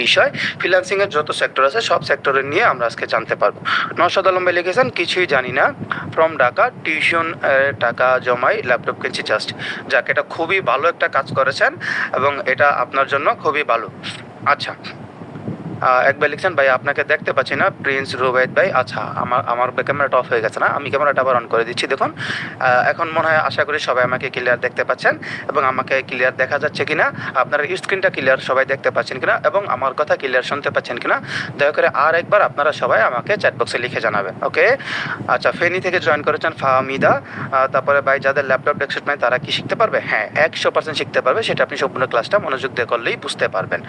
বিষয়, ফ্রিল্যান্সিংয়ের যত সেক্টর আছে সব সেক্টরে নিয়ে আমরা আজকে জানতে পারবো। নওশাদ আলম ভাই লিখেছেন, কিছুই জানি না, ফ্রম ঢাকা, টিউশন টাকা জমাই, ল্যাপটপ কিনছি জাস্ট। যাক, এটা খুবই ভালো একটা কাজ করেছেন এবং এটা আপনার জন্য খুবই ভালো। আচ্ছা, এক ভাই লিখছেন, ভাই আপনাকে দেখতে পাচ্ছি না, প্রিন্স রুবাইদ ভাই। আচ্ছা, আমার ক্যামেরাটা অফ হয়ে গেছে না, আমি ক্যামেরাটা আবার অন করে দিচ্ছি। দেখুন, এখন মনে হয় আশা করি সবাই আমাকে ক্লিয়ার দেখতে পাচ্ছেন এবং আমাকে ক্লিয়ার দেখা যাচ্ছে কিনা, আপনার স্ক্রিনটা ক্লিয়ার সবাই দেখতে পাচ্ছেন কিনা এবং আমার কথা ক্লিয়ার শুনতে পাচ্ছেন কিনা, দয়া করে আর একবার আপনারা সবাই আমাকে চ্যাট বক্সে লিখে জানাবেন। ওকে, আচ্ছা, ফেনী থেকে জয়েন করেছেন ফাহমিদা। তারপরে ভাই, যাদের ল্যাপটপ ডেস্কটপ নেই তারা কি শিখতে পারবে? হ্যাঁ, 100% শিখতে পারবে। সেটা আপনি সম্পূর্ণ ক্লাসটা মনোযোগ দিয়ে করলেই বুঝতে পারবেন।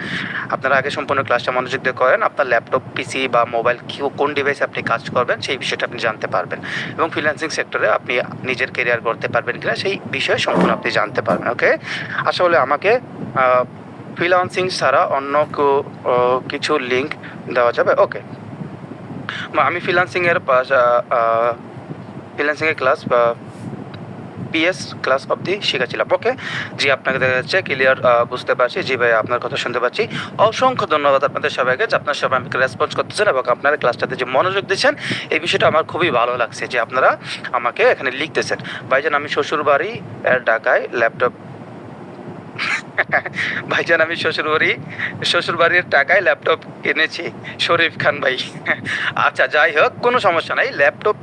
আপনারা আগে সম্পূর্ণ ক্লাসটা মনোযোগ দিয়ে করেন, আপনার ল্যাপটপ, পিসি বা মোবাইল কোন ডিভাইসে আপনি কাজ করবেন সেই বিষয়টা আপনি জানতে পারবেন এবং ফ্রিল্যান্সিং সেক্টরে আপনি নিজের কেরিয়ার করতে পারবেন কিনা সেই বিষয়ে সম্পূর্ণ আপনি জানতে পারবেন। ওকে, আসলে আমাকে ফ্রিল্যান্সিং ছাড়া অন্য কিছু লিঙ্ক দেওয়া যাবে? ওকে, আমি ফ্রিল্যান্সিংয়ের ক্লাস বা পিএস ক্লাস অবধি শিখেছিলাম। ওকে, জি, আপনাকে দেখা যাচ্ছে ক্লিয়ার বুঝতে পারছি। জি ভাই, আপনার কথা শুনতে পাচ্ছি। অসংখ্য ধন্যবাদ আপনাদের সবাইকে যে আপনারা সবাই আমাকে রেসপন্স করতেছেন এবং আপনারা ক্লাসটাতে যে মনোযোগ দিচ্ছেন, এই বিষয়টা আমার খুবই ভালো লাগছে যে আপনারা আমাকে এখানে লিখতেছেন। ভাইজান, আমি শ্বশুরবাড়ি ঢাকায় ল্যাপটপ ভাইজান, আমি শ্বশুরবাড়ির টাকায় ল্যাপটপ কিনেছি। শরীফ খান ভাই। আচ্ছা, যাই হোক, কোনো সমস্যা নাই। ল্যাপটপ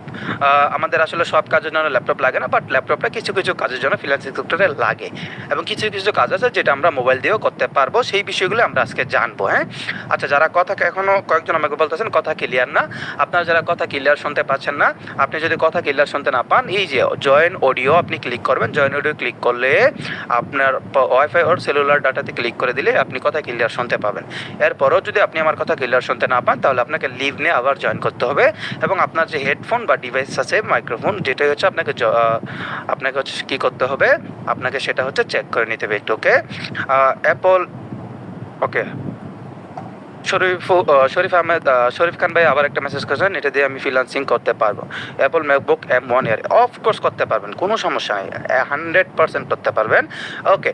আমাদের আসলে সব কাজের জন্য ল্যাপটপ লাগে না, বাট ল্যাপটপটা কিছু কিছু কাজের জন্য ফ্রিল্যান্সিং সেক্টরে লাগে এবং কিছু কিছু কাজ আছে যেটা আমরা মোবাইল দিয়েও করতে পারবো। সেই বিষয়গুলো আমরা আজকে জানবো। হ্যাঁ, আচ্ছা, যারা কথা এখনও কয়েকজন আমাকে বলতেছেন কথা ক্লিয়ার না, আপনারা যারা কথা ক্লিয়ার শুনতে পাচ্ছেন না, আপনি যদি কথা ক্লিয়ার শুনতে না পান, এই যে জয়েন অডিও আপনি ক্লিক করবেন। জয়েন অডিও ক্লিক করলে আপনার ওয়াইফাই ওর সেলুলার ডাটাতে ক্লিক করে দিলে আপনি কথা ক্লিয়ার শুনতে পাবেন। এরপরও যদি আপনি আমার কথা ক্লিয়ার শুনতে না পান, তাহলে আপনাকে লিভ নিয়ে আবার জয়েন করতে হবে এবং আপনার যে হেডফোন বা ডিভাইস আছে, মাইক্রোফোন, যেটা হচ্ছে আপনাকে হচ্ছে কী করতে হবে, আপনাকে সেটা হচ্ছে চেক করে নিতে হবে একটু। ওকে, অ্যাপল, ওকে, শরীফ খান ভাই আবার একটা মেসেজ করেছেন, এটা দিয়ে আমি ফ্রিল্যান্সিং করতে পারবো। অ্যাপল ম্যাকবুক M1 এর অফকোর্স করতে পারবেন, কোনো সমস্যা নেই, 100% করতে পারবেন। ওকে,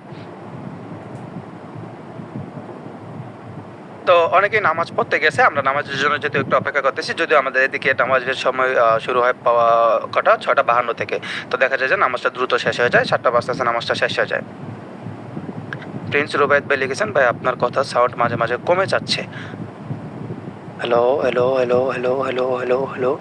তো অনেকেই নামাজ পড়তে গেছে, আমরা নামাজের জন্য যেহেতু একটু অপেক্ষা করতেছি, যদিও আমাদের এদিকে নামাজের সময় শুরু হয় পাওয়া কটা 6:52 থেকে, তো দেখা যায় যে নামাজটা দ্রুত শেষ হয়ে যায়, 7টা বাজতেছে নামাজটা শেষ হয়ে যায়। প্রিন্স রুবাইদ ভাই লিখেছেন, ভাই আপনার কথা সাউন্ড মাঝে মাঝে কমে যাচ্ছে। Hello hello hello hello hello hello hello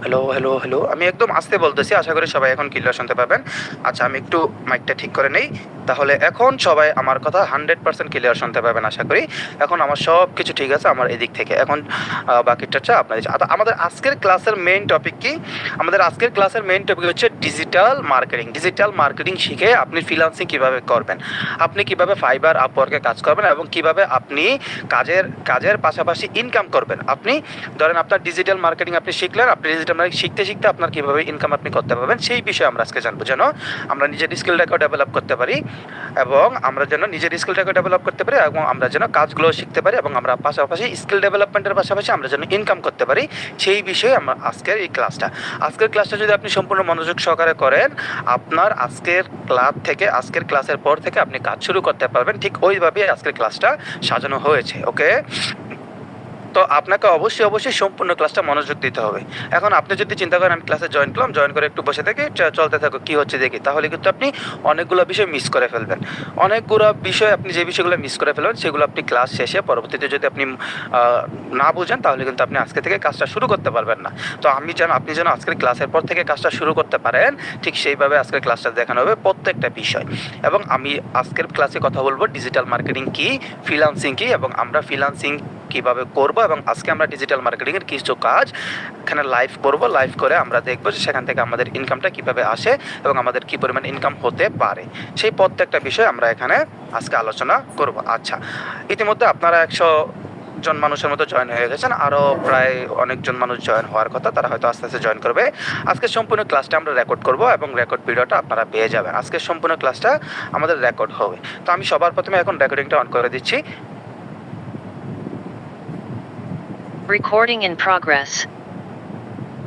hello hello hello, আমি একদম আস্তে বলতেছি, আশা করি সবাই এখন ক্লিয়ার শুনতে পাবেন। আচ্ছা, আমি একটু মাইকটা ঠিক করে নেই, তাহলে এখন সবাই আমার কথা 100% ক্লিয়ার শুনতে পাবেন আশা করি। এখন আমার সব কিছু ঠিক আছে আমার এদিক থেকে। এখন বাকিটা আপনাদের। আমাদের আজকের ক্লাসের মেইন টপিক কি? আমাদের আজকের ক্লাসের মেইন টপিক হচ্ছে ডিজিটাল মার্কেটিং। ডিজিটাল মার্কেটিং শিখে আপনি ফ্রিল্যান্সিং কীভাবে করবেন, আপনি কীভাবে ফাইবার, আপওয়ার্কে কাজ করবেন এবং কীভাবে আপনি কাজের পাশাপাশি ইনকাম করবেন। আপনি ধরেন আপনার ডিজিটাল মার্কেটিং আপনি শিখলেন, আপনি ডিজিটাল মার্কেটিং শিখতে শিখতে আপনার কীভাবে ইনকাম আপনি করতে পারবেন সেই বিষয়ে আমরা আজকে জানবো, যেন আমরা নিজের স্কিলটাকেও ডেভেলপ করতে পারি এবং আমরা যেন নিজের স্কিলটাকে ডেভেলপ করতে পারি এবং আমরা যেন কাজগুলো শিখতে পারি এবং আমরা পাশাপাশি স্কিল ডেভেলপমেন্টের পাশাপাশি আমরা যেন ইনকাম করতে পারি, সেই বিষয়ে আমরা আজকের এই ক্লাসটা যদি আপনি সম্পূর্ণ মনোযোগ সহকারে করেন, আপনার আজকের ক্লাসের পর থেকে আপনি কাজ শুরু করতে পারবেন। ঠিক ওইভাবেই আজকের ক্লাসটা সাজানো হয়েছে। ওকে, তো আপনাকে অবশ্যই সম্পূর্ণ ক্লাসটা মনোযোগ দিতে হবে। এখন আপনি যদি চিন্তা করেন আমি ক্লাসে জয়েন করলাম, জয়েন করে একটু বসে থেকে চলতে থাকো, কী হচ্ছে দেখি, তাহলে কিন্তু আপনি অনেকগুলো বিষয় মিস করে ফেলবেন। অনেকগুলো বিষয় আপনি যে বিষয়গুলো মিস করে ফেলবেন সেগুলো আপনি ক্লাস শেষে পরবর্তীতে যদি আপনি না বুঝেন, তাহলে কিন্তু আপনি আজকে থেকে কাজটা শুরু করতে পারবেন না। তো আপনি যেন আজকের ক্লাসের পর থেকে কাজটা শুরু করতে পারেন, ঠিক সেইভাবে আজকের ক্লাসটা দেখানো হবে প্রত্যেকটা বিষয়। এবং আমি আজকের ক্লাসে কথা বলবো ডিজিটাল মার্কেটিং কী, ফ্রিল্যান্সিং কী এবং আমরা ফ্রিল্যান্সিং কীভাবে করবো এবং আজকে আমরা ডিজিটাল মার্কেটিংয়ের কিছু কাজ এখানে লাইভ করব। লাইভ করে আমরা দেখবো যে সেখান থেকে আমাদের ইনকামটা কীভাবে আসে এবং আমাদের কী পরিমাণ ইনকাম হতে পারে, সেই প্রত্যেকটা বিষয় আমরা এখানে আজকে আলোচনা করব। আচ্ছা, ইতিমধ্যে আপনারা 100 জন মানুষের মতো জয়েন হয়ে গেছেন, আরও প্রায় অনেকজন মানুষ জয়েন হওয়ার কথা, তারা হয়তো আস্তে আস্তে জয়েন করবে। আজকে সম্পূর্ণ ক্লাসটা আমরা রেকর্ড করব এবং রেকর্ড ভিডিওটা আপনারা পেয়ে যাবেন। আজকের সম্পূর্ণ ক্লাসটা আমাদের রেকর্ড হবে। তো আমি সবার প্রথমে এখন রেকর্ডিংটা অন করে দিচ্ছি। Recording in progress.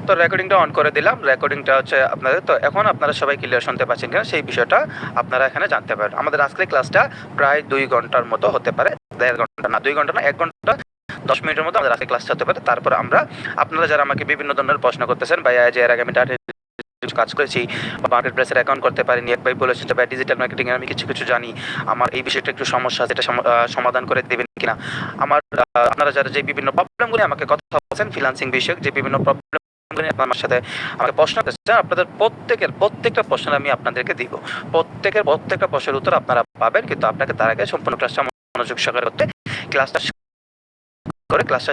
তো রেকর্ডিংটা অন করে দিলাম। রেকর্ডিংটা হচ্ছে আপনাদের, তো এখন আপনারা সবাই ক্লিয়ার শুনতে পাচ্ছেন কিনা সেই বিষয়টা আপনারা এখানে জানতে পারেন। আমাদের আজকের ক্লাসটা প্রায় 2 ঘন্টার মতো হতে পারে, 1.5 ঘন্টা না, 2 ঘন্টা না, 1 ঘন্টা 10 মিনিটের মধ্যে আমাদের আজকে ক্লাস হতে পারে। তারপর আমরা আপনারা যারা আমাকে বিভিন্ন ধরনের প্রশ্ন করতেছেন, ভাইয়া যে এর আগে আমি ডাটা কাজ করেছি বা মার্কেট প্লেসের অ্যাকাউন্ট করতে পারিনি, এক ভাই বলেছেন যে ভাই ডিজিটাল মার্কেটিং এর আমি কিছু কিছু জানি, আমার এই বিষয়টা একটু সমস্যা আছে, এটা সমাধান করে দেবেন কিনা। আমার আপনারা যারা যে বিভিন্ন প্রবলেমগুলি আমাকে কথা বলছেন ফ্রিল্যান্সিং বিষয়ক যে বিভিন্ন প্রবলেম আমার সাথে আমাকে প্রশ্ন করছেন, আপনাদের প্রত্যেকটা প্রশ্ন আমি আপনাদেরকে দিব। প্রত্যেকটা প্রশ্নের উত্তর আপনারা পাবেন, কিন্তু আপনাকে তার আগে সম্পূর্ণ ক্লাসটা মনোযোগ সহকারে করতে ক্লাসটা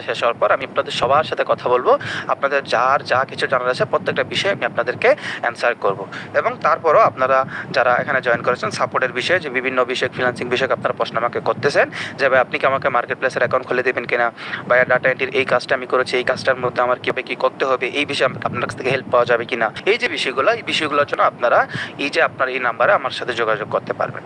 শেষ হওয়ার পর আমি আপনাদের সবার সাথে কথা বলবো। আপনাদের যার যা কিছু জানার আছে প্রত্যেকটা বিষয়ে আমি আপনাদেরকে অ্যান্সার করব। এবং তারপরও আপনারা যারা এখানে জয়েন করেছেন সাপোর্টের বিষয়ে যে বিভিন্ন বিষয় ফ্রিল্যান্সিং বিষয়ে আপনারা প্রশ্ন আমাকে করতেছেন যে ভাই আপনি কি আমাকে মার্কেট প্লেসের অ্যাকাউন্ট খুলে দেবেন কিনা, বা ডাটা এন্ট্রির এই কাজটা আমি করেছি, এই কাজটার মধ্যে আমার কীভাবে কী করতে হবে, এই বিষয়ে আপনার কাছ থেকে হেল্প পাওয়া যাবে কিনা, এই যে বিষয়গুলো, এই বিষয়গুলোর জন্য আপনারা আপনার এই নাম্বারে আমার সাথে যোগাযোগ করতে পারবেন।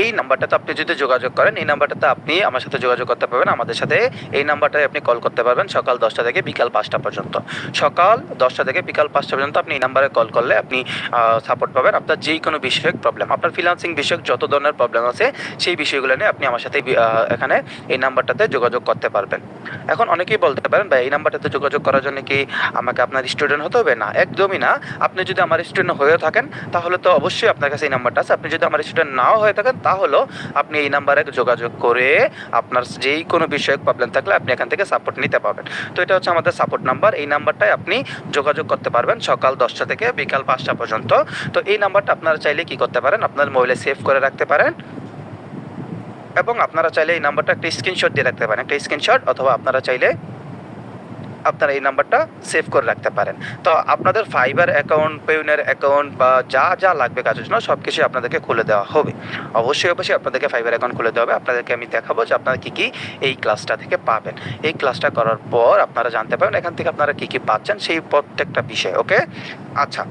এই নাম্বারটাতে আপনি যদি যোগাযোগ করেন, এই নাম্বারটাতে আপনি আমার সাথে যোগাযোগ করতে পারবেন, আমাদের সাথে এই নাম্বারটায় আপনি কল করতে পারবেন সকাল 10টা থেকে বিকাল 5টা পর্যন্ত। সকাল 10টা থেকে বিকাল 5টা পর্যন্ত আপনি এই নাম্বারে কল করলে আপনি সাপোর্ট পাবেন আপনার যেই কোনো বিষয়ক প্রবলেম, আপনার ফ্রিল্যান্সিং বিষয়ক যত ধরনের প্রবলেম আছে সেই বিষয়গুলো নিয়ে আপনি আমার সাথে এখানে এই নাম্বারটাতে যোগাযোগ করতে পারবেন। এখন অনেকেই বলতে পারেন ভাই এই নাম্বারটাতে যোগাযোগ করার জন্য কি আমাকে আপনার স্টুডেন্ট হতে হবে? না, একদমই না। আপনি যদি আমার স্টুডেন্ট হয়ে থাকেন তাহলে তো অবশ্যই আপনার কাছে এই নাম্বারটা আছে। আপনি যদি আমার স্টুডেন্ট নাও হয়ে থাকেন তাহলেও আপনি এই নাম্বারে যোগাযোগ করে আপনার যেই কোনো বিষয়ক প্রবলেম থাকলে আপনি এখান থেকে সাপোর্ট নিতে পারবেন। তো এটা হচ্ছে আমাদের সাপোর্ট নাম্বার। এই নাম্বারটায় আপনি যোগাযোগ করতে পারবেন সকাল 10টা থেকে বিকাল 5টা পর্যন্ত। তো এই নাম্বারটা আপনারা চাইলে কি করতে পারেন, আপনার মোবাইলে সেভ করে রাখতে পারেন, এবং আপনারা চাইলে এই নাম্বারটা একটা স্ক্রিনশট দিয়ে রাখতে পারেন, একটা স্ক্রিনশট, অথবা আপনারা চাইলে আপনারা এই নাম্বারটা সেভ করে রাখতে পারেন। তো আপনাদের ফাইবার অ্যাকাউন্ট, পেউনের অ্যাকাউন্ট বা যা যা লাগবে কাজের জন্য সব কিছুই আপনাদেরকে খুলে দেওয়া হবে। অবশ্যই আপনাদেরকে ফাইবার অ্যাকাউন্ট খুলে দেওয়া হবে। আপনাদেরকে আমি দেখাবো যে আপনারা কী কী এই ক্লাসটা থেকে পাবেন। এই ক্লাসটা করার পর আপনারা জানতে পারবেন এখান থেকে আপনারা কী কী পাচ্ছেন সেই প্রত্যেকটা বিষয়। ওকে, আচ্ছা।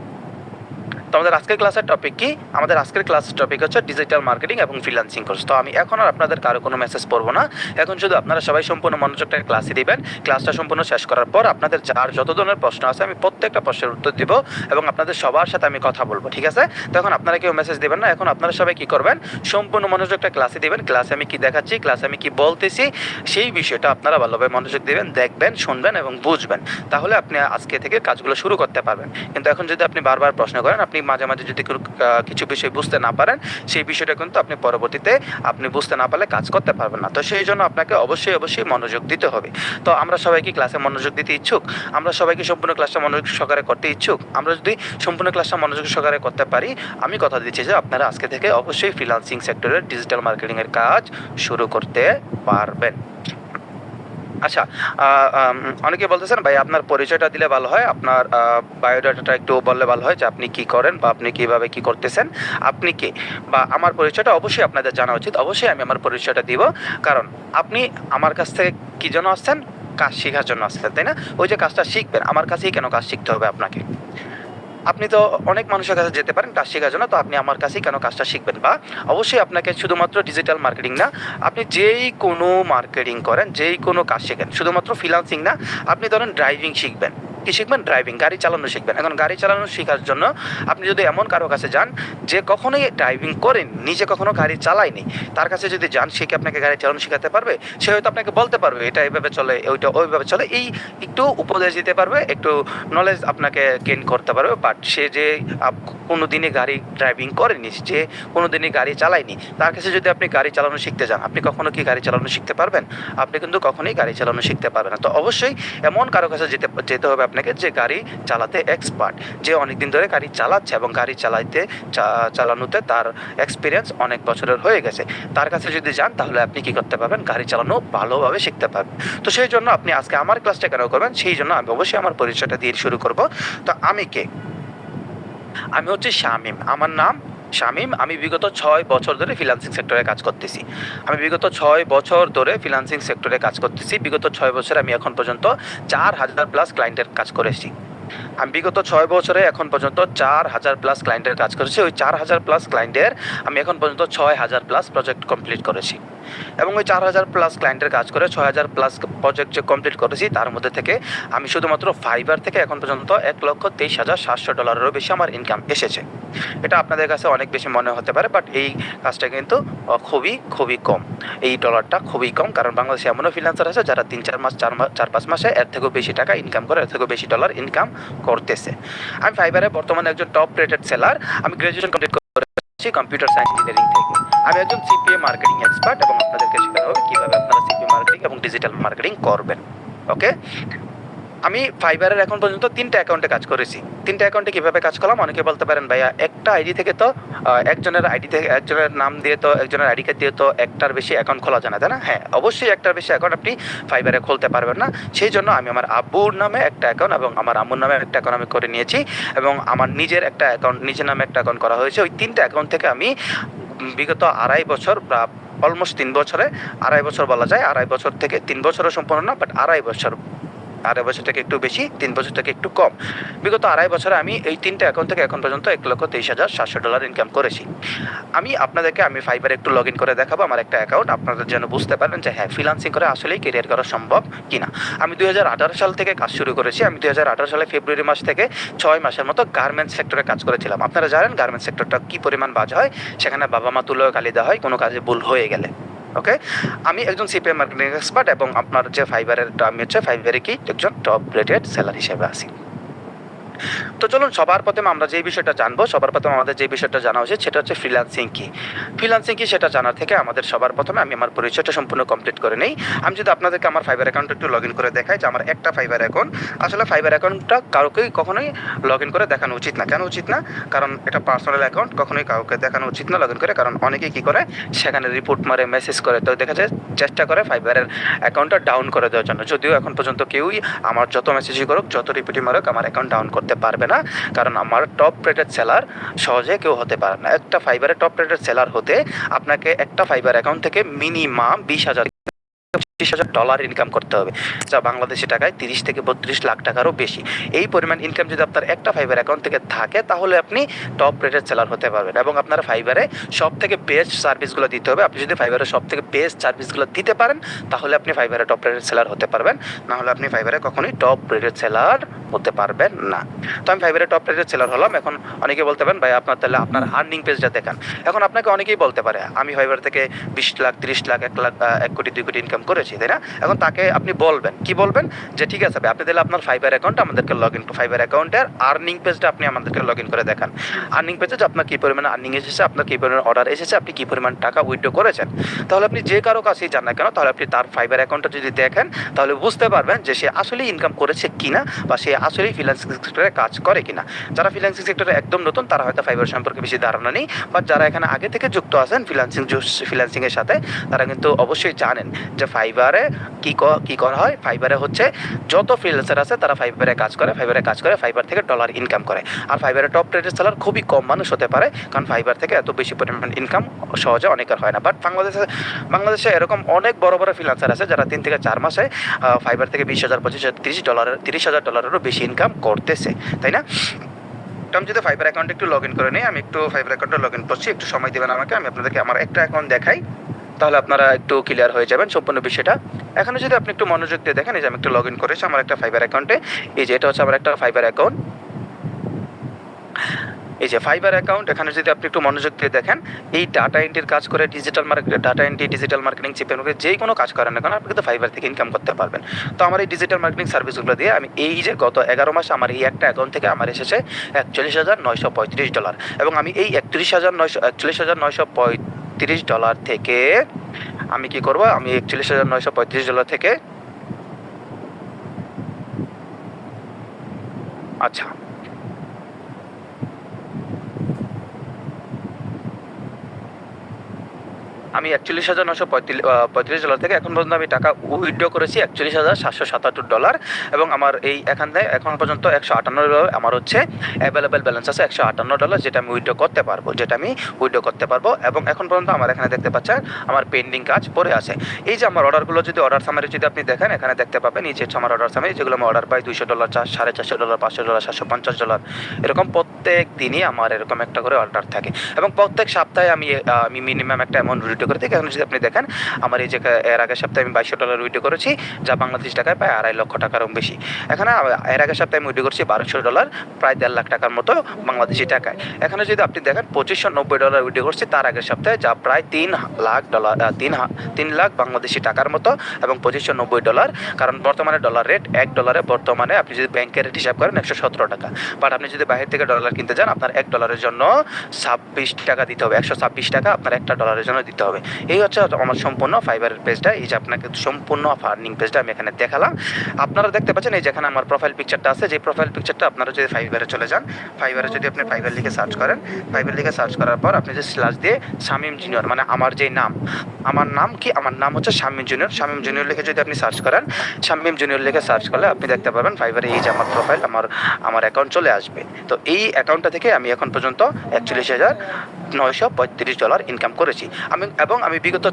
তো আমাদের আজকের ক্লাসের টপিক কি? আমাদের আজকের ক্লাসের টপিক হচ্ছে ডিজিটাল মার্কেটিং এবং ফ্রিল্যান্সিং কোর্স। তো আমি এখন আর আপনাদের কারো কোনো মেসেজ পড়বো না, এখন শুধু আপনারা সবাই সম্পূর্ণ মনোযোগটা ক্লাসে দিবেন। ক্লাসটা সম্পূর্ণ শেষ করার পর আপনাদের যার যত ধরনের প্রশ্ন আছে আমি প্রত্যেকটা প্রশ্নের উত্তর দিব এবং আপনাদের সবার সাথে আমি কথা বলবো, ঠিক আছে? তো এখন আপনারা কেউ মেসেজ দেবেন না, এখন আপনারা সবাই কি করবেন, সম্পূর্ণ মনোযোগটা ক্লাসে দিবেন। ক্লাসে আমি কি দেখাচ্ছি, ক্লাসে আমি কি বলতেছি সেই বিষয়টা আপনারা ভালোভাবে মনোযোগ দিবেন, দেখবেন, শুনবেন এবং বুঝবেন। তাহলে আপনি আজকে থেকে কাজগুলো শুরু করতে পারবেন। কিন্তু এখন যদি আপনি বারবার প্রশ্ন করেন, আপনি মাঝে মাঝে যদি কিছু বিষয় বুঝতে না পারেন, সেই বিষয়টা কিন্তু আপনি পরবর্তীতে আপনি বুঝতে না পারলে কাজ করতে পারবেন না। তো সেই জন্য আপনাকে অবশ্যই মনোযোগ দিতে হবে। তো আমরা সবাই কি ক্লাসে মনোযোগ দিতে ইচ্ছুক? আমরা সবাই কি সম্পূর্ণ ক্লাসটা মনোযোগ সহকারে করতে ইচ্ছুক? আমরা যদি সম্পূর্ণ ক্লাসটা মনোযোগ সহকারে করতে পারি, আমি কথা দিচ্ছি যে আপনারা আজকে থেকে অবশ্যই ফ্রিল্যান্সিং সেক্টরের ডিজিটাল মার্কেটিংয়ের কাজ শুরু করতে পারবেন। আচ্ছা, অনেকে বলতেছেন ভাই আপনার পরিচয়টা দিলে ভালো হয়, আপনার বায়োডাটাটা একটু বললে ভালো হয় যে আপনি কি করেন বা আপনি কিভাবে কি করতেছেন, আপনি কে, বা আমার পরিচয়টা অবশ্যই আপনাদের জানা উচিত। অবশ্যই আমি আমার পরিচয়টা দিব, কারণ আপনি আমার কাছ থেকে কি জন্য আসছেন? কাজ শেখার জন্য আসছেন, তাই না? ওই যে কাজটা শিখবেন, আমার কাছেই কেন কাজ শিখতে হবে আপনাকে? আপনি তো অনেক মানুষের কাছে যেতে পারেন কাজ শেখার জন্য, তো আপনি আমার কাছেই কেন কাজটা শিখবেন? বা অবশ্যই আপনাকে শুধুমাত্র ডিজিটাল মার্কেটিং না, আপনি যেই কোনো মার্কেটিং করেন, যেই কোনো কাজ শেখেন, শুধুমাত্র ফ্রিল্যান্সিং না, আপনি ধরেন ড্রাইভিং শিখবেন, কি শিখবেন? ড্রাইভিং, গাড়ি চালানো শিখবেন। এখন গাড়ি চালানো শেখার জন্য আপনি যদি এমন কারো কাছে যান যে কখনোই ড্রাইভিং করেন, নিজে কখনো গাড়ি চালায়নি, তার কাছে যদি যান, সে কি আপনাকে গাড়ি চালানো শেখাতে পারবে? সে হয়তো আপনাকে বলতে পারবে এটা এইভাবে চলে, ওইটা ওইভাবে চলে, এই একটু উপদেশ দিতে পারবে, একটু নলেজ আপনাকে গেইন করতে পারবে। বাট সে যে কোনো দিনই গাড়ি ড্রাইভিং করেনি, যে কোনো দিনই গাড়ি চালায়নি, তার কাছে যদি আপনি গাড়ি চালানো শিখতে যান, আপনি কখনো কি গাড়ি চালানো শিখতে পারবেন? আপনি কিন্তু কখনোই গাড়ি চালানো শিখতে পারবেন না। তো অবশ্যই এমন কারো কাছে যেতে হবে আপনাকে যে গাড়ি চালাতে এক্সপার্ট, যে অনেকদিন ধরে গাড়ি চালাচ্ছে এবং গাড়ি চালানোতে তার এক্সপিরিয়েন্স অনেক বছরের হয়ে গেছে। তার কাছে যদি যান তাহলে আপনি কি করতে পারবেন? গাড়ি চালানো ভালোভাবে শিখতে পারবেন। তো সেই জন্য আপনি আজকে আমার ক্লাসটা কেন করবেন? সেই জন্য আমি অবশ্যই আমার পরিচয়টা দিয়ে শুরু করব। তো আমি কে? আমি হচ্ছে শামীম, আমার নাম শামীম। আমি বিগত 6 বছর ধরে ফ্রিল্যান্সিং সেক্টরে কাজ করতেছি। বিগত 6 বছরে আমি এখন পর্যন্ত 4000+ ক্লায়েন্টের কাজ করেছি। আমি বিগত 6 বছরে এখন পর্যন্ত 4000+ ক্লায়েন্টের কাজ করেছি। ওই 4000+ ক্লায়েন্টের আমি এখন পর্যন্ত 6000+ প্রজেক্ট কমপ্লিট করেছি। এবং ওই 4000 প্লাস ক্লায়েন্টের কাজ করে 6000 প্লাস প্রজেক্ট যে কমপ্লিট করেছি তার মধ্যে থেকে আমি শুধুমাত্র ফাইবার থেকে এখন পর্যন্ত $1,23,700 বেশি আমার ইনকাম এসেছে। এটা আপনাদের কাছে অনেক বেশি মনে হতে পারে, বাট এই কাজটা কিন্তু খুবই কম। এই ডলারটা খুবই কম, কারণ বাংলাদেশে এমনও ফ্রিল্যান্সার আছে যারা 3-4 মাস 4-5 মাসে এর থেকেও বেশি টাকা ইনকাম করে, এর থেকেও বেশি ডলার ইনকাম করতেছে। আমি ফাইবারে বর্তমানে একজন টপ রেটেড সেলার। আমি গ্র্যাজুয়েশন কমপ্লিট করেছি কম্পিউটার সায়েন্স ইঞ্জিনিয়ারিং থেকে। আমি একজন সিপিএ মার্কেটিং এক্সপার্ট এবং আপনাদেরকে শেখানো হবে কীভাবে আপনারা সিপিএ মার্কেটিং এবং ডিজিটাল মার্কেটিং করবেন। ওকে, আমি ফাইবারের এখন পর্যন্ত 3টা অ্যাকাউন্টে কাজ করেছি। 3টা অ্যাকাউন্টে কীভাবে কাজ করলাম অনেকে বলতে পারেন ভাইয়া একটা আইডি থেকে তো একজনের আইডি থেকে একজনের নাম দিয়ে তো একজনের আইডি কার্ড দিয়ে তো একটার বেশি অ্যাকাউন্ট খোলা যায় না, তাই না? হ্যাঁ, অবশ্যই একটার বেশি অ্যাকাউন্ট আপনি ফাইবারে খুলতে পারবেন না। সেই জন্য আমি আমার আব্বুর নামে একটা অ্যাকাউন্ট এবং আমার আম্মুর নামে একটা অ্যাকাউন্ট আমি করে নিয়েছি এবং আমার নিজের একটা অ্যাকাউন্ট নিজের নামে একটা অ্যাকাউন্ট করা হয়েছে। ওই 3টা অ্যাকাউন্ট থেকে আমি বিগত 2.5 বছর বা অলমোস্ট 3 বছরে 2.5 বছর বলা যায়, 2.5 বছর থেকে 3 বছরও সম্পূর্ণ না, বাট 2.5 বছর, 2.5 বছর থেকে একটু বেশি, 3 বছর থেকে একটু কম, বিগত 2.5 বছরে আমি এই 3টা অ্যাকাউন্ট থেকে এখন পর্যন্ত $1,23,700 ইনকাম করেছি। আমি আপনাদেরকে আমি ফাইবারে একটু লগ ইন করে দেখাবো আমার একটা অ্যাকাউন্ট, আপনাদের যেন বুঝতে পারেন যে হ্যাঁ ফ্রিল্যান্সিং করে আসলেই কেরিয়ার করা সম্ভব কিনা। আমি 2018 সাল থেকে কাজ শুরু করেছি। আমি 2018 সালে ফেব্রুয়ারি মাস থেকে 6 মাসের মতো গার্মেন্টস সেক্টরে কাজ করেছিলাম। আপনারা জানেন গার্মেন্টস সেক্টরটা কী পরিমাণ বাজে হয়, সেখানে বাবা মা তুলেও গালি দেওয়া হয় কোনো কাজে ভুল হয়ে গেলে। ওকে, আমি একজন সিপিএম মার্কেটিং এক্সপার্ট এবং আপনার যে ফাইবারের আমি হচ্ছে ফাইবারে কি একজন টপ রেটেড সেলার হিসেবে আছি। তো চলুন সবার প্রথমে আমরা যে বিষয়টা জানবো, সবার প্রথমে আমাদের যে বিষয়টা জানা উচিত সেটা হচ্ছে ফ্রিল্যান্সিং কি। ফ্রিল্যান্সিং কি সেটা জানার থেকে আমাদের সবার প্রথমে আমি আমার পরিচয়টা সম্পূর্ণ কমপ্লিট করে নেই। আমি যদি আপনাদেরকে আমার ফাইবার অ্যাকাউন্টে একটু লগ ইন করে দেখাই যে আমার একটা ফাইবার অ্যাকাউন্ট, আসলে ফাইবার অ্যাকাউন্টটা কাউকেই কখনোই লগ ইন করে দেখানো উচিত না। কেন উচিত না? কারণ এটা পার্সোনাল অ্যাকাউন্ট, কখনোই কাউকে দেখানো উচিত না লগ ইন করে, কারণ অনেকেই কী করে সেখানে রিপোর্ট মারে, মেসেজ করে, তো দেখা যায় চেষ্টা করে ফাইবারের অ্যাকাউন্টটা ডাউন করে দেওয়ার জন্য। যদিও এখন পর্যন্ত কেউই আমার যত মেসেজই করুক, যত রিপিটই মারুক, আমার অ্যাকাউন্ট ডাউন করতে পারবে না, কারণ আমার টপ রেটেড সেলার সহজে কেউ হতে পারে না। একটা ফাইবারে টপ রেটেড সেলার হতে আপনাকে একটা ফাইবার অ্যাকাউন্ট থেকে মিনিমাম $20,000 ইনকাম করতে হবে, যা বাংলাদেশি টাকায় 30 থেকে 32 লাখ টাকারও বেশি। এই পরিমাণ ইনকাম যদি আপনার একটা ফাইবার অ্যাকাউন্ট থেকে থাকে তাহলে আপনি টপ রেটেড সেলার হতে পারবেন এবং আপনার ফাইবারে সব থেকে বেস্ট সার্ভিসগুলো দিতে হবে। আপনি যদি ফাইবারে সব থেকে বেস্ট সার্ভিসগুলো দিতে পারেন তাহলে আপনি ফাইবারে টপ রেটেড সেলার হতে পারবেন, না হলে আপনি ফাইবারে কখনোই টপ রেটেড সেলার হতে পারবেন না। তো আমি ফাইবারে টপ রেটেড সেলার হলাম। এখন অনেকে বলতে পারেন ভাই আপনার তাহলে আপনার আর্নিং পেজটা দেখান। এখন আপনাকে অনেকেই বলতে পারে আমি ফাইবার থেকে 20 লাখ, 30 লাখ, 1 লাখ, 1 কোটি, 2 কোটি ইনকাম করেছি, তাই না? এখন তাকে আপনি বলবেন কি, বলবেন যে ঠিক আছে আপনি তাহলে আপনার ফাইবার অ্যাকাউন্ট আমাদেরকে লগ ইন, ফাইবার অ্যাকাউন্টের আর্নিং পেজটা আপনি আমাদেরকে লগ ইন করে দেখান। আর্নিং পেজে যে আপনার কী পরিমাণ আর্নিং এসেছে, আপনার কী পরিমাণ অর্ডার এসেছে, আপনি কী পরিমাণ টাকা উইথড্র করেছেন। তাহলে আপনি যে কারো কাছেই যান না কেন, তাহলে আপনি তার ফাইবার অ্যাকাউন্টটা যদি দেখেন তাহলে বুঝতে পারবেন যে সে আসলেই ইনকাম করেছে কিনা বা সে আসলেই ফ্রিল্যান্সিং সেক্টরে কাজ করে কিনা। যারা ফ্রিল্যান্সিং সেক্টরে একদম নতুন তারা হয়তো ফাইবার সম্পর্কে বেশি ধারণা নেই, বাট যারা এখানে আগে থেকে যুক্ত আছেন ফ্রিল্যান্সিংয়ের সাথে তারা কিন্তু অবশ্যই জানেন যে ফাইবারে কী করা হয়। ফাইবারে হচ্ছে যত ফ্রিল্যান্সার আছে তারা ফাইবারে কাজ করে, ফাইবার থেকে ডলার ইনকাম করে। আর ফাইবারে টপ রেটেড সেলার খুবই কম মানুষ হতে পারে, কারণ ফাইবার থেকে এত বেশি পরিমাণ ইনকাম সহজে অনেকের হয় না। বাট বাংলাদেশে এরকম অনেক বড় বড় ফ্রিল্যান্সার আছে যারা 3 থেকে 4 মাসে ফাইবার থেকে $20,000, $25,000, $30,000 বেশি ইনকাম করতেছে, তাই না? তো আমি যদি ফাইবার অ্যাকাউন্টে একটু লগ ইন করে নিই, আমি একটু ফাইবার অ্যাকাউন্টে লগ ইন করছি, একটু সময় দেবেন আমাকে, আমি আপনাদেরকে আমার একটা অ্যাকাউন্ট দেখাই, তাহলে আপনারা একটু ক্লিয়ার হয়ে যাবেন সম্পূর্ণ বিষয়টা। এখানে যদি আপনি একটু মনোযোগ দিয়ে দেখেন, এই যে আমি একটু লগ ইন করেছি আমার একটা ফাইবার অ্যাকাউন্টে, এই যে এটা হচ্ছে আমার একটা ফাইবার অ্যাকাউন্ট, এই যে ফাইবার অ্যাকাউন্ট। এখানে যদি আপনি একটু মনোযোগ দিয়ে দেখেন, এই ডাটা এন্ট্রির কাজ করে, ডাটা এন্ট্রি, ডিজিটাল মার্কেটিং, চিপেন, যেই কোনো কাজ করেন না কেন আপনি কিন্তু ফাইবার থেকে ইনকাম করতে পারবেন। তো আমার এই ডিজিটাল মার্কেটিং সার্ভিসগুলো দিয়ে আমি এই যে গত 11 মাসে আমার এই একটা অ্যাকাউন্ট থেকে আমার এসেছে $41,935 এবং আমি এই $41,935 থেকে আমি কি করব, আমি $41,935 থেকে আচ্ছা আমি $41,935 থেকে এখন পর্যন্ত আমি টাকা উইথড্র করেছি $41,777 এবং আমার এই এখানে এখন পর্যন্ত $158 আমার হচ্ছে অ্যাভেলেবেল ব্যালেন্স আছে, $158 যেটা আমি উইথড্র করতে পারবো এবং এখন পর্যন্ত আমার এখানে দেখতে পাচ্ছেন আমার পেন্ডিং কাজ পড়ে আছে। এই যে আমার অর্ডারগুলো যদি অর্ডার সামারি যদি আপনি দেখেন এখানে দেখতে পাবেন, এই যে আমার অর্ডার সামারি যেগুলো আমি অর্ডার পাই $200, $450, $500, $750 এরকম প্রত্যেক দিনই আমার এরকম একটা করে অর্ডার থাকে এবং প্রত্যেক সপ্তাহে আমি মিনিমাম একটা অ্যামাউন্ট উইথড্র করে থাকি। এখন যদি আপনি দেখেন আমার এই যে এর আগের সপ্তাহে আমি $2200 উইথড্র করেছি, যা বাংলাদেশি টাকায় প্রায় $2.5 লক্ষ টাকারও বেশি। এখানে এর আগের সপ্তাহে আমি উইথড্র করছি $1200, প্রায় $1.5 লাখ টাকার মতো বাংলাদেশি টাকায়। এখানে যদি আপনি দেখেন $2590 উইথড্র করছি তার আগের সপ্তাহে, যা প্রায় $3 লাখ বাংলাদেশি টাকার মতো, এবং $2590, কারণ বর্তমানে ডলার রেট $1 বর্তমানে আপনি যদি ব্যাংকের রেট হিসাব করেন 117 টাকা। বাট আপনি যদি বাইরে থেকে ডলার কিনতে যান আপনার $1 জন্য 26 টাকা দিতে হবে, 126 টাকা আপনার একটা ডলারের জন্য দিতে হবে। এই হচ্ছে আমার সম্পূর্ণ ফাইবারের পেজটা। এই যে আপনাকে সম্পূর্ণ আর্নিং পেজটা আমি এখানে দেখালাম। আপনারা দেখতে পাচ্ছেন এই যেখানে আমার প্রোফাইল পিকচারটা আছে, যে প্রোফাইল পিকচারটা আপনারা যদি ফাইবারে চলে যান, ফাইবারে যদি আপনি ফাইবার লিখে সার্চ করেন, ফাইবার লিখে সার্চ করার পর আপনি যে স্ল্যাশ দিয়ে শামীম জুনিয়র, মানে আমার যে নাম, আমার নাম কি, আমার নাম হচ্ছে শামীম জুনিয়র, শামীম জুনিয়র লিখে যদি আপনি সার্চ করেন, শামীম জুনিয়র লিখে সার্চ করলে আপনি দেখতে পাবেন ফাইবারে এই যে আমার প্রোফাইল, আমার অ্যাকাউন্ট চলে আসবে। তো এই অ্যাকাউন্টটা থেকে আমি এখন পর্যন্ত $41,935 ইনকাম করেছি। আমি বিগত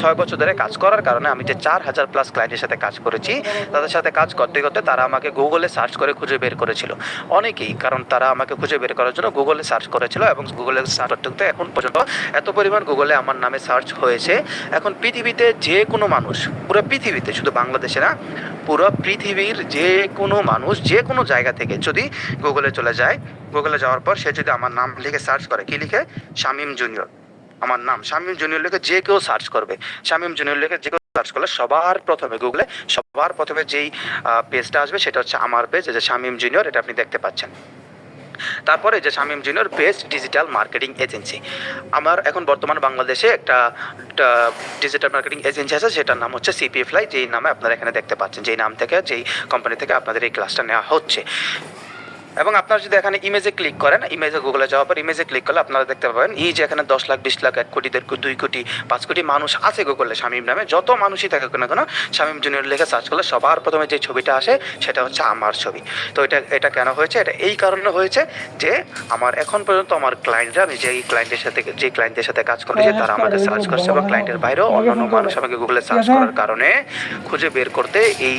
6 বছর ধরে কাজ করার কারণে আমি যে 4000+ ক্লায়েন্টের সাথে কাজ করেছি, তাদের সাথে কাজ করতে করতে তারা আমাকে গুগলে সার্চ করে খুঁজে বের করেছিল অনেকেই, কারণ তারা আমাকে খুঁজে বের করার জন্য গুগলে সার্চ করেছিল, এবং গুগলে সার্চ করতে করতে এখন পর্যন্ত এত পরিমাণ গুগলে আমার নামে সার্চ হয়েছে। এখন পৃথিবীতে যে কোনো মানুষ, পুরো পৃথিবীতে, শুধু বাংলাদেশে না, পুরো পৃথিবীর যে কোনো মানুষ যে কোনো জায়গা থেকে যদি গুগলে চলে যায়, গুগলে যাওয়ার পর সে যদি আমার নাম লিখে সার্চ করে, কি লিখে, শামীম জুনিয়র, আমার নাম শামীম জুনিয়র লিখে যে কেউ সার্চ করবে, শামীম জুনিয়র লিখে যে কেউ সার্চ করলে সবার প্রথমে গুগলে সবার প্রথমে যেই পেজটা আসবে সেটা হচ্ছে আমার পেজ, যে শামীম জুনিয়র, এটা আপনি দেখতে পাচ্ছেন। তারপরে যে Shamim junior best digital marketing agency, আমার এখন বর্তমানে বাংলাদেশে একটা ডিজিটাল মার্কেটিং এজেন্সি আছে, সেটার নাম হচ্ছে সিপি ফ্লাই, যেই নামে আপনারা এখানে দেখতে পাচ্ছেন, যেই নাম থেকে, যেই কোম্পানি থেকে আপনাদের এই ক্লাসটা নেওয়া হচ্ছে। এবং আপনারা যদি এখানে ইমেজে ক্লিক করেন, ইমেজে গুগলে যাওয়ার পর ইমেজে ক্লিক করলে আপনারা দেখতে পাবেন এই যে এখানে 10 লাখ, 20 লাখ, 1 কোটি, 1.5 কোটি, 2 কোটি, 5 কোটি মানুষ আছে গুগলে শামীম নামে। যত মানুষই থাকে না কেন, শামীম জুনিয়র লিখে সার্চ করলে সবার প্রথমে যে ছবিটা আসে সেটা হচ্ছে আমার ছবি। তো এটা কেন হয়েছে? এটা এই কারণে হয়েছে যে আমার এখন পর্যন্ত আমার ক্লায়েন্টরা, আমি যে ক্লায়েন্টের সাথে কাজ করেছি তারা আমাকে সার্চ করছে, এবং ক্লায়েন্টের বাইরেও অন্যান্য মানুষ আমাকে গুগলে সার্চ করার কারণে খুঁজে বের করতে এই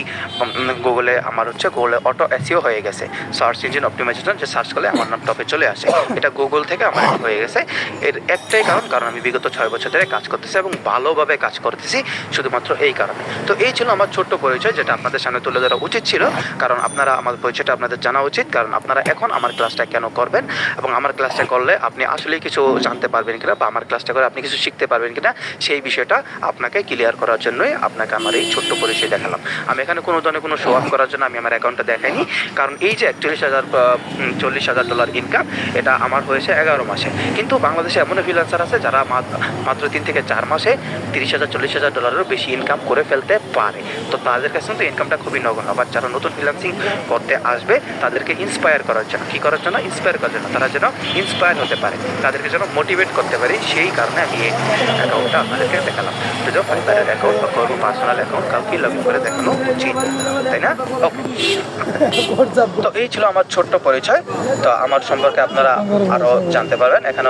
গুগলে আমার হচ্ছে গুগলে অটো এসইও হয়ে গেছে, সার্চ ইঞ্জিন অপটিমাইজেশন, যে সার্চ করলে আমার নাম টপে চলে আসে। এটা গুগল থেকে আমার হয়ে গেছে। এর একটাই কারণ আমি বিগত 6 বছর ধরে কাজ করতেছি এবং ভালোভাবে কাজ করতেছি, শুধুমাত্র এই কারণে। তো এই ছিল আমার ছোট্ট পরিচয়, যেটা আপনাদের সামনে তুলে ধরা উচিত ছিল, কারণ আপনারা আমার পরিচয়টা আপনাদের জানা উচিত, কারণ আপনারা এখন আমার ক্লাসটা কেন করবেন, এবং আমার ক্লাসটা করলে আপনি আসলেই কিছু জানতে পারবেন কিনা, বা আমার ক্লাসটা করে আপনি কিছু শিখতে পারবেন কিনা, সেই বিষয়টা আপনাকে ক্লিয়ার করার জন্যই আপনাকে আমার এই ছোট্ট পরিচয় দেখালাম। আমি এখানে কোনো ধরনের কোনো শো অফ করার জন্য আমি আমার অ্যাকাউন্টটা দেখাইনি, কারণ এই যে $40,000 ইনকাম, এটা আমার হয়েছে 11 মাসে। কিন্তু বাংলাদেশে এমন ফ্রিল্যান্সার আছে যারা মাত্র 3 থেকে 4 মাসে $30,000-40,000 বেশি ইনকাম করে ফেলতে পারে। তো তাদের কাছে কিন্তু ইনকামটা খুবই নগণ্য। আবার যারা নতুন ফ্রিল্যান্সিং করতে আসবে তাদেরকে ইন্সপায়ার করার জন্য, কী করার জন্য, ইন্সপায়ার করার জন্য, তারা যেন ইন্সপায়ার হতে পারে, তাদেরকে যেন মোটিভেট করতে পারি, সেই কারণে আমি এই অ্যাকাউন্টটা আপনাদেরকে দেখালাম। তো ফাইবারের অ্যাকাউন্ট বা কোনো পার্সোনাল অ্যাকাউন্ট কাউকে লগ ইন করে দেখানো উচিত, তাই না? ওকে, তো এই ছিল আমার ছোট্ট পরিচয়। তো আমার সম্পর্কে আপনারা আরও জানতে পারবেন। এখানে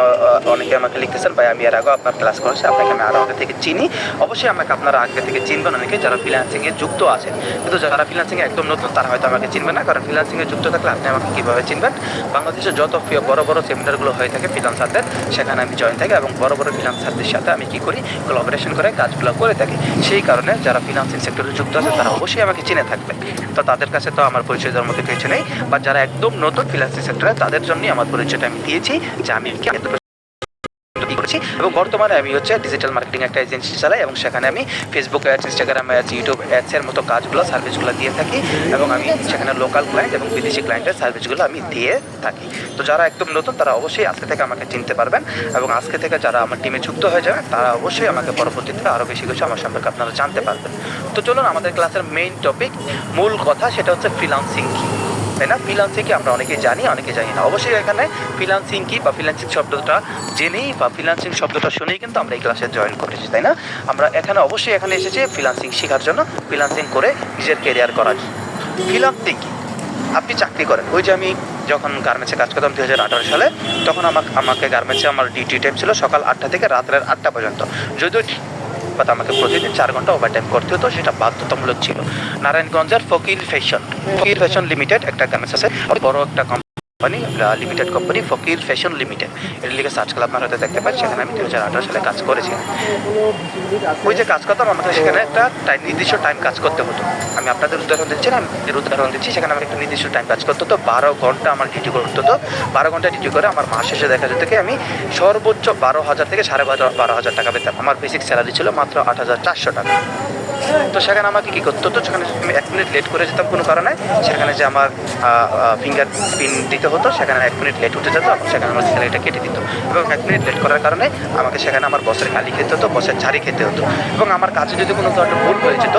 অনেকে আমাকে লিখতেছেন, ভাই আমি এর আগেও আপনার ক্লাস করেছি, আপনাকে আমি আরও আগে থেকে চিনি। অবশ্যই আমাকে আপনারা আগে থেকে চিনবেন অনেকে যারা ফ্রিল্যান্সিংয়ে যুক্ত আছেন, কিন্তু যারা ফ্রিল্যান্সিংয়ে একদম নতুন তারা হয়তো আমাকে চিনবেন না, কারণ ফ্রিল্যান্সিংয়ে যুক্ত থাকলে আপনি আমাকে কীভাবে চিনবেন? বাংলাদেশে যত বড় বড় সেমিনারগুলো হয়ে থাকে ফ্রিল্যান্সারদের, সেখানে আমি জয়েন থাকি, এবং বড় বড় ফ্রিল্যান্সারদের সাথে আমি কী করি, কোলাবোরেশন করে কাজগুলো করে থাকি। সেই কারণে যারা ফ্রিল্যান্সিং সেক্টরে যুক্ত আছে তারা অবশ্যই আমাকে চিনে থাকবে। তো তাদের কাছে তো আমার পরিচয় দেওয়ার মতো কিছু নেই, বা যারা একদম নতুন ফ্রিল্যান্সিং সেক্টরে, তাদের জন্যই আমার পরিচয়টা আমি দিয়েছি, যে আমি করেছি। এবং বর্তমানে আমি হচ্ছে ডিজিটাল মার্কেটিং একটা এজেন্সি চালাই, এবং সেখানে আমি Facebook ads, Instagram ads, YouTube অ্যাডসের মতো কাজগুলো, সার্ভিসগুলো দিয়ে থাকি, এবং আমি সেখানে লোকাল ক্লায়েন্ট এবং বিদেশি ক্লায়েন্টের সার্ভিসগুলো আমি দিয়ে থাকি। তো যারা একদম নতুন তারা অবশ্যই আজকে থেকে আমাকে চিনতে পারবেন, এবং আজকে থেকে যারা আমার টিমে যুক্ত হয়ে যাবে তারা অবশ্যই আমাকে পরবর্তীতে আরও বেশি কিছু আমার সম্পর্কে আপনারা জানতে পারবেন। তো চলুন, আমাদের ক্লাসের মেইন টপিক, মূল কথা, সেটা হচ্ছে ফ্রিল্যান্সিং কী, তাই না? ফ্রিল্যান্সিং কি আমরা অনেকেই জানি, অনেকে জানি না। অবশ্যই এখানে ফ্রিল্যান্সিং কি বা ফ্রিল্যান্সিং শব্দটা জেনেই বা ফ্রিল্যান্সিং শব্দটা শুনেই কিন্তু আমরা এই ক্লাসে জয়েন করেছি, তাই না? আমরা অবশ্যই এখানে এসেছি ফ্রিল্যান্সিং শেখার জন্য, ফ্রিল্যান্সিং করে নিজের কেরিয়ার করার জন্য। ফ্রিল্যান্সিং কি? আপনি চাকরি করেন, ওই যে আমি যখন গার্মেন্টসে কাজ করতাম 2018 সালে, তখন আমাকে গার্মেন্টসে আমার ডিউটি টাইম ছিল সকাল 8টা থেকে রাতের 8টা পর্যন্ত। যদিও আমাকে প্রতিদিন 4 ঘন্টা ওভারটাইম করতে হতো, সেটা বাধ্যতামূলক ছিল। নারায়ণগঞ্জের ফকির ফ্যাশন লিমিটেড একটা গার্মেন্টস আছে, বড় একটা কোম্পানি লিমিটেড কোম্পানি ফকির ফ্যাশন লিমিটেড, এর লিখে সার্চ করলে আপনারা হয়তো দেখতে পান। সেখানে আমি 2018 সালে কাজ করেছি। ওই যে কাজ করতাম, আমাকে সেখানে একটা নির্দিষ্ট টাইম কাজ করতে হতো। আমি আপনাদের উদাহরণ দিচ্ছি না, আমি উদাহরণ দিচ্ছি। সেখানে আমাকে একটা নির্দিষ্ট টাইম কাজ করতে হতো, 12 ঘন্টা আমার ডিউটি করতে হতো। 12 ঘন্টা ডিউটি করে আমার মাস শেষে দেখা যেত কি আমি সর্বোচ্চ 12,000 থেকে 12,500 টাকা পেতাম। আমার বেসিক স্যালারি ছিল মাত্র 8,400 টাকা। তো সেখানে আমাকে কী করতে হতো, সেখানে আমি 1 মিনিট লেট করে যেতাম কোনো কারণে, সেখানে যে আমার ফিঙ্গার প্রিন্ট দিতে হতো, সেখানে 1 মিনিট লেট উঠে যেত, সেখানে আমার স্যালারিটা কেটে দিত। এবং 1 মিনিট লেট করার কারণে আমাকে সেখানে আমার বসের গালি খেতে হতো, বসের ঝাড়ি খেতে হতো। এবং আমার কাজে যদি কোনো কারণে ভুল হয়ে যেত,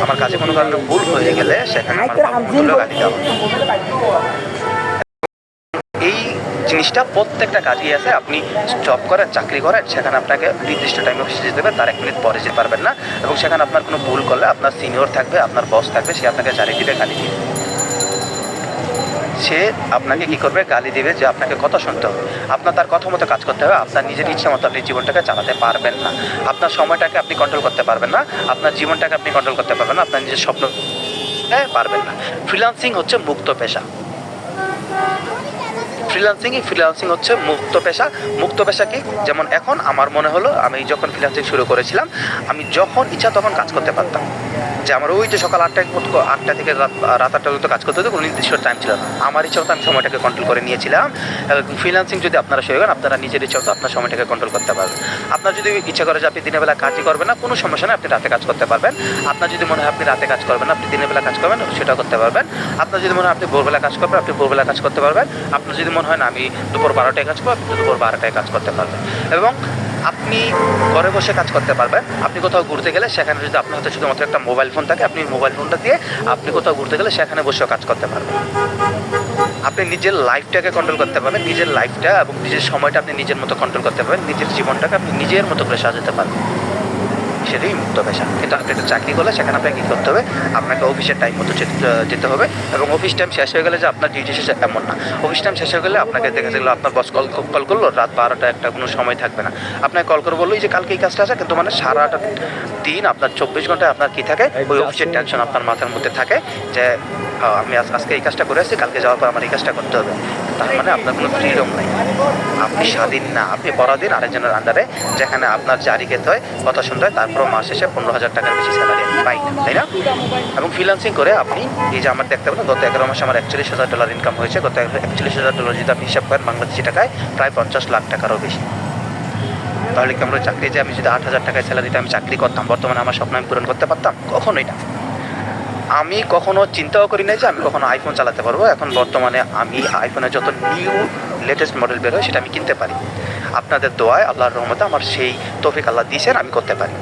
আমার কাজে কোনো কারণে ভুল হয়ে গেলে সেখানে আমার গালি দেওয়া হতো। এই জিনিসটা প্রত্যেকটা কাজেই আছে। আপনি জব করেন, চাকরি করেন, সেখানে আপনাকে নির্দিষ্ট টাইমে অফিসে যেতে হবে, তার 1 মিনিট পরে যেতে পারবেন না। এবং সেখানে আপনার কোনো ভুল করলে আপনার সিনিয়র থাকবে, আপনার বস থাকবে, সে আপনাকে ঝাড়ি দিবে, গালি দিবে। সে আপনাকে কী করবে, গালি দিবে যে আপনাকে কথা শুনতে হবে। আপনার তার কথা মতো কাজ করতে হবে। আপনার নিজের ইচ্ছা মতো আপনি জীবনটাকে চালাতে পারবেন না। আপনার সময়টাকে আপনি কন্ট্রোল করতে পারবেন না। আপনার জীবনটাকে আপনি কন্ট্রোল করতে পারবেন না। আপনার নিজের স্বপ্ন পারবেন না। ফ্রিল্যান্সিং হচ্ছে মুক্ত পেশা। ফ্রিল্যান্সিং হচ্ছে মুক্ত পেশা। মুক্ত পেশা কি? যেমন এখন আমার মনে হলো, আমি যখন ফ্রিল্যান্সিং শুরু করেছিলাম, আমি যখন ইচ্ছা তখন কাজ করতে পারতাম। যে আমার ওই যে সকাল 8টা থেকে রাত 8টা পর্যন্ত কাজ করতে হতো, কোনো নির্দিষ্ট টাইম ছিল না। আমার ইচ্ছা হতো আমি সময়টাকে কন্ট্রোল করে নিয়েছিলাম। ফ্রিল্যান্সিং যদি আপনারা শুরু করেন, আপনারা নিজের ইচ্ছা হতো আপনার সময়টাকে কন্ট্রোল করতে পারবেন। আপনার যদি ইচ্ছা করে যে আপনি দিনের বেলা কাজই করবেন না, কোনো সমস্যা নেই, আপনি রাতে কাজ করতে পারবেন। আপনার যদি মনে হয় আপনি রাতে কাজ করবেন না, আপনি দিনের বেলা কাজ করবেন, সেটা করতে পারবেন। আপনার যদি মনে হয় আপনি ভোরবেলা কাজ করবেন, আপনি ভোরবেলা কাজ করতে পারবেন। আপনার যদি মনে হয় না আমি দুপুর 12টায় কাজ করবো, আপনি দুপুর 12টায় কাজ করতে পারবেন। এবং আপনি ঘরে বসে কাজ করতে পারবেন। আপনি কোথাও ঘুরতে গেলে সেখানে যদি আপনার হাতে শুধুমাত্র একটা মোবাইল ফোন থাকে, আপনি মোবাইল ফোনটা দিয়ে আপনি কোথাও ঘুরতে গেলে সেখানে বসেও কাজ করতে পারবেন। আপনি নিজের লাইফটাকে কন্ট্রোল করতে পারবেন। নিজের লাইফটা এবং নিজের সময়টা আপনি নিজের মতো কন্ট্রোল করতে পারবেন। নিজের জীবনটাকে আপনি নিজের মতো করে সাজাতে পারবেন। সেটাই মুক্ত পেশা। কিন্তু আপনি একটা চাকরি করলে সেখানে আপনাকে কী করতে হবে, আপনাকে অফিসের টাইম মতো যেতে হবে। এবং অফিস টাইম শেষ হয়ে গেলে যে আপনার ডিউটি শেষ, এমন না। অফিস টাইম শেষ হয়ে গেলে আপনাকে দেখা গেলো আপনার বস কল করলো, রাত 12টা 1টা কোনো সময় থাকবে না। আপনাকে কল করে বললো যে কালকে এই কাজটা আছে, কিন্তু মানে সারাটা দিন আপনার 24 ঘন্টায় আপনার কী থাকে, ওই অফিসের টেনশন আপনার মাথার মধ্যে থাকে যে আমি আজকে এই কাজটা করে আসছি, কালকে যাওয়ার পর আমার এই কাজটা করতে হবে। তার মানে আপনার কোনো ফ্রিডম নাই, আপনি স্বাধীন না। আপনি পরাধীন আরেকজনের আন্ডারে, যেখানে আপনার জারি খেতে হয়, কথা শুনতে হয়, তারপরও মাস শেষে 15,000 টাকার বেশি স্যালারি পাই না, তাই না? এবং ফ্রিল্যান্সিং করে আপনি এই যে আমার দেখতে পাবেন, গত 11 মাসে আমার $41,000 ইনকাম হয়েছে। গত $41,000 যদি আপনি হিসাব করেন বাংলাদেশি টাকায় প্রায় 50 লাখ টাকারও বেশি। তাহলে কি আমরা চাকরি, যে আমি যদি 8,000 টাকায় স্যালারিতে আমি চাকরি করতাম, বর্তমানে আমার স্বপ্ন আমি পূরণ করতে পারতাম? কখনোই না। আমি কখনো চিন্তাও করি নাই যে আমি কখনো আইফোন চালাতে পারবো। এখন বর্তমানে আমি আইফোনের যত নিউ লেটেস্ট মডেল বের হয় সেটা আমি কিনতে পারি। আপনাদের দোয়ায়, আল্লাহর রহমতে আমার সেই তৌফিক আল্লাহ দিয়েছেন, আমি করতে পারি।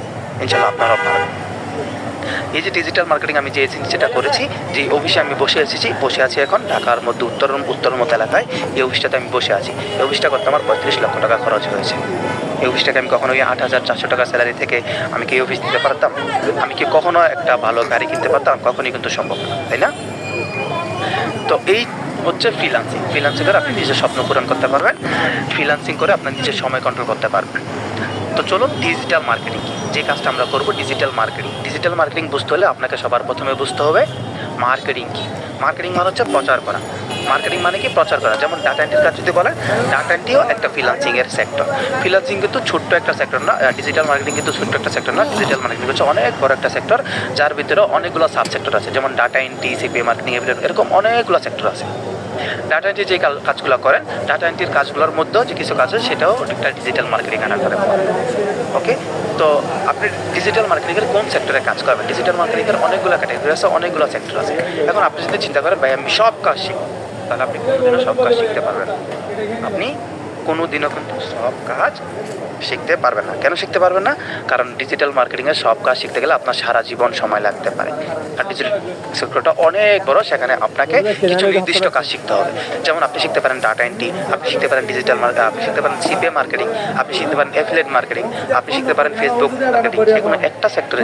ইনশাল্লাহ আপনারাও পারবেন। এই যে ডিজিটাল মার্কেটিং আমি যে জিনিসটা করেছি, যে অফিসে আমি বসে আছি এখন ঢাকার মধ্যে উত্তর মতো এলাকায়, এই অফিসটাতে আমি বসে আছি। এই অফিসটা করতে আমার 35 লক্ষ টাকা খরচ হয়েছে। এই অফিসটাকে আমি কখনো 8,400 টাকা স্যালারি থেকে আমি কি এই অফিস দিতে পারতাম? আমি কি কখনো একটা ভালো গাড়ি কিনতে পারতাম? কখনই কিন্তু সম্ভব না, তাই না? তো এই হচ্ছে ফ্রিল্যান্সিং করে আপনি নিজের স্বপ্ন পূরণ করতে পারবেন। ফ্রিল্যান্সিং করে আপনার নিজের সময় কন্ট্রোল করতে পারবেন। তো চলুন, ডিজিটাল মার্কেটিং কী, যে কাজটা আমরা করবো ডিজিটাল মার্কেটিং বুঝতে হলে আপনাকে সবার প্রথমে বুঝতে হবে মার্কেটিং কী। মার্কেটিং মানে হচ্ছে প্রচার করা। মার্কেটিং মানে কি? প্রচার করা। যেমন ডাটা এন্ট্রির কাজ যদি বলেন, ডাটা এন্ট্রিও একটা ফ্রিল্যান্সিংয়ের সেক্টর। ফ্রিল্যান্সিং কিন্তু ছোট্ট একটা সেক্টর না, ডিজিটাল মার্কেটিং কিন্তু ছোট্ট একটা সেক্টর না। ডিজিটাল মার্কেটিং হচ্ছে অনেক বড় একটা সেক্টর, যার ভিতরে অনেকগুলো সাব সেক্টর আছে। যেমন ডাটা এন্ট্রি, সিপিএ মার্কেটিং, এরকম অনেকগুলো সেক্টর আছে। ডাটা এন্ট্রি যে কাজগুলো করেন, ডাটা এন্ট্রির কাজগুলোর মধ্যেও যে কিছু কাজ আছে সেটাও একটা ডিজিটাল মার্কেটিং আন্ডারে পড়ে। ওকে, তো আপনি ডিজিটাল মার্কেটিংয়ের কোন সেক্টরে কাজ করবেন? ডিজিটাল মার্কেটিংয়ের অনেকগুলো ক্যাটাগরি আছে, অনেকগুলো সেক্টর আছে। এখন আপনি যদি চিন্তা করেন ভাই আমি সব কাজ শিখব, তাহলে আপনি কোনোদিনও সব কাজ শিখতে পারবেন না। আপনি কোনোদিনও কিন্তু সব কাজ শিখতে পারবেন না। কেন শিখতে পারবেন না? কারণ ডিজিটাল মার্কেটিংয়ের সব কাজ শিখতে গেলে আপনার সারা জীবন সময় লাগতে পারে। আর ডিজিটাল সেক্টরটা অনেক বড়, সেখানে আপনাকে কিছু নির্দিষ্ট কাজ শিখতে হবে। যেমন আপনি শিখতে পারেন ডাটা এন্ট্রি, আপনি শিখতে পারেন আপনি শিখতে পারেন সিপিএ মার্কেটিং, আপনি শিখতে পারেন অ্যাফিলিয়েট মার্কেটিং, আপনি শিখতে পারেন ফেসবুক মার্কেটিং। যেকোনো একটা সেক্টরে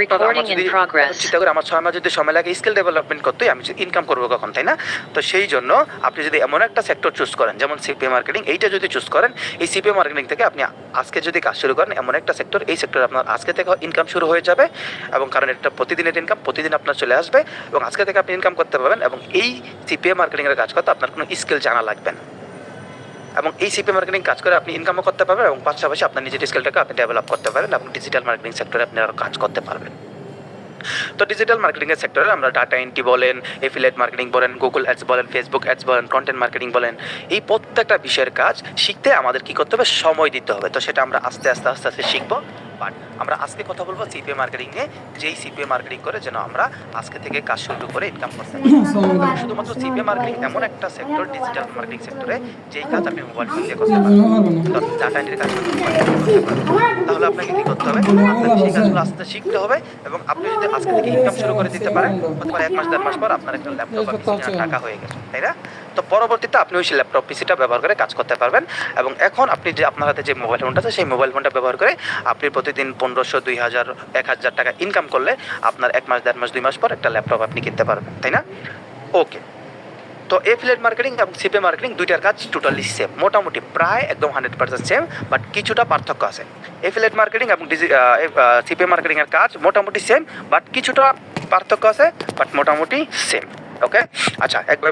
Recording in progress. চিন্তা করে আমার 6 মাস যদি সময় লাগে স্কিল ডেভেলপমেন্ট করতে, আমি ইনকাম করবো কখন, তাই না? তো সেই জন্য আপনি যদি এমন একটা সেক্টর চুজ করেন যেমন সিপিএ মার্কেটিং, এইটা যদি চুজ করেন, এই সিপিএ মার্কেটিং থেকে আপনি আজকে যদি কাজ শুরু করেন, এমন একটা সেক্টর, এই সেক্টরে আপনার আজকে থেকে ইনকাম শুরু হয়ে যাবে, এবং কারণ এটা প্রতিদিনের ইনকাম, প্রতিদিন আপনার চলে আসবে, এবং আজকে থেকে আপনি ইনকাম করতে পারবেন, এবং এই সিপিএ মার্কেটিংয়ের কাজ করতে আপনার কোনো স্কিল জানা লাগবে না, এবং এই সিপি মার্কেটিং কাজ করে আপনি ইনকামও করতে পারবেন, এবং পাশাপাশি আপনার নিজের স্কিলটাকে আপনি ডেভেলপ করতে পারবেন, এবং ডিজিটাল মার্কেটিং সেক্টরে আপনি আরও কাজ করতে পারবেন। তো ডিজিটাল মার্কেটিংয়ের সেক্টরে আমরা ডাটা এন্ট্রি বলেন, এফিলিয়েট মার্কেটিং বলেন, গুগল অ্যাডস বলেন, ফেসবুক অ্যাডস বলেন, কন্টেন্ট মার্কেটিং বলেন, এই প্রত্যেকটা বিষয়ের কাজ শিখতে আমাদের কী করতে হবে, সময় দিতে হবে। তো সেটা আমরা আস্তে আস্তে শিখবো। বাট আমরা আজকে কথা বলবো সিপিএ মার্কেটিং নিয়ে, যেই সিপিএ মার্কেটিং করে যেন আমরা আজকে থেকে কাজ শুরু করে ইনকাম করতে পারি। শুধুমাত্র সিপিএ মার্কেটিং এমন একটা সেক্টর ডিজিটাল মার্কেটিং সেক্টরে যেই কাজ আপনি মোবাইল ফোন দিয়ে করতে পারবেন, ডাটা এন্ট্রির কাজ করতে পারবেন। তাহলে আপনাকে কী করতে হবে, আপনাকে সেই কাজগুলো আস্তে শিখতে হবে, এবং আপনি যদি আজকে থেকে ইনকাম শুরু করে দিতে পারেন, হতে পারে 1 মাস 1.5 মাস পর আপনার একটা ল্যাপটপ বা পিসি টাকা হয়ে গেছে, তাই না? তো পরবর্তীতে আপনি ওই ল্যাপটপ পিসিটা ব্যবহার করে কাজ করতে পারবেন, এবং এখন আপনি যে আপনার হাতে যে মোবাইল ফোনটা আছে, সেই মোবাইল ফোনটা ব্যবহার করে আপনি প্রতিদিন 1500, 2000, 1000 টাকা ইনকাম করলে আপনার 1 মাস 1.5 মাস 2 মাস পর একটা ল্যাপটপ আপনি কিনতে পারবেন, তাই না? ওকে। তো এফিলিয়েট মার্কেটিং এবং সিপিএ মার্কেটিং দুইটার কাজ টোটালি সেম, মোটামুটি প্রায় একদম 100% সেম, বাট কিছুটা পার্থক্য আছে। এফিলিয়েট মার্কেটিং এবং সিপিএ মার্কেটিংয়ের কাজ মোটামুটি সেম, বাট কিছুটা পার্থক্য আছে, বাট মোটামুটি সেম। ওকে, আচ্ছা, একবার